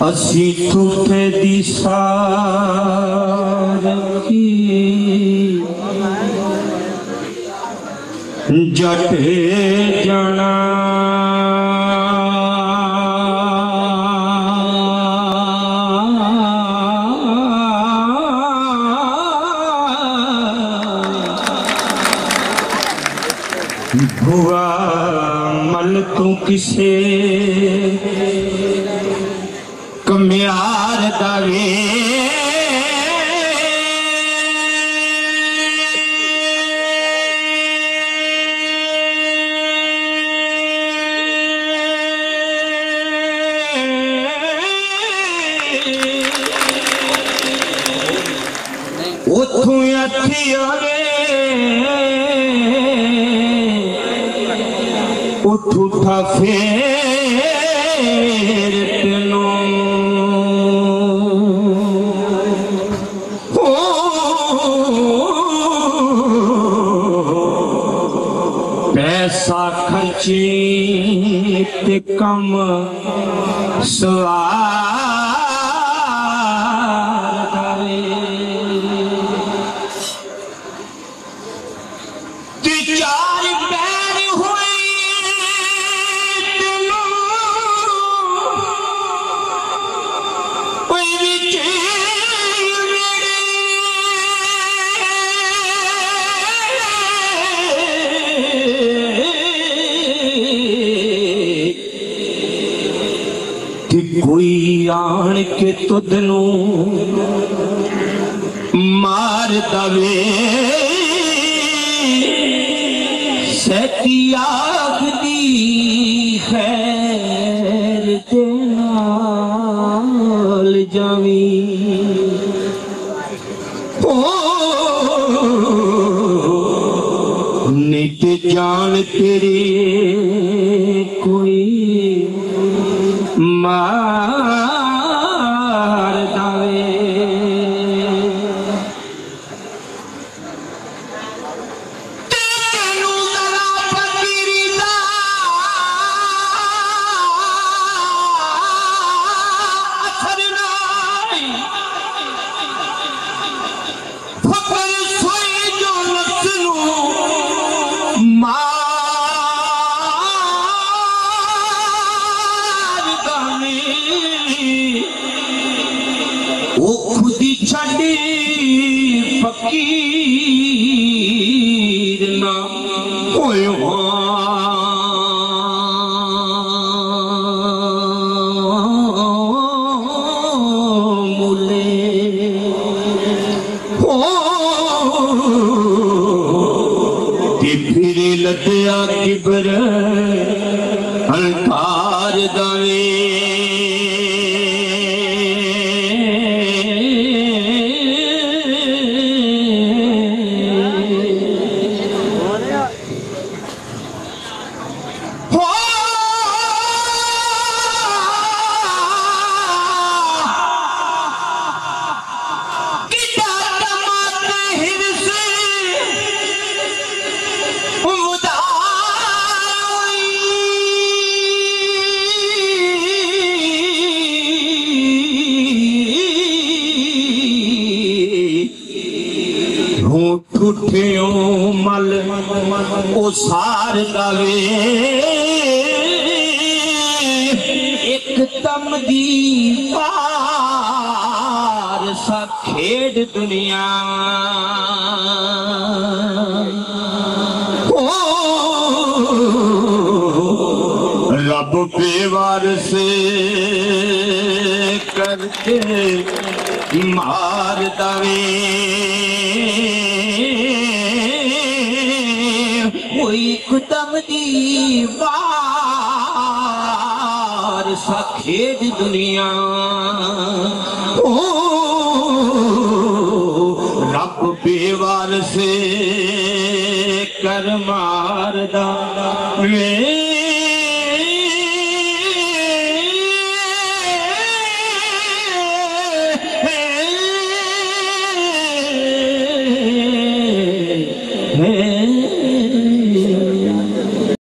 असी ठूठे दी सार की जटे जना भुआ मन तू किसे कम्यार दावे उठू अथी आवे उठू था फेर तेनो पैसा खर्ची ते कम सवार करे चार पैर हुए कोई आन के तुदनू मार दवे सैती आखदी खैर दे नाल जावी नित जान तेरी कोई मार दावे तेनू जरा फकीरी दा असर नाई फकर सोई जो नस्लू वो खुदी छड़ी फकीर ना होए मुले फिर लदया किबर हंकार दावे ठूठियो मल ओ सार दावे एक तम दी पार सा खेड दुनिया रब बेवार से करके मार दावे एकदम दीवार सा खेद दुनिया ओ रब बेवार से कर मार दा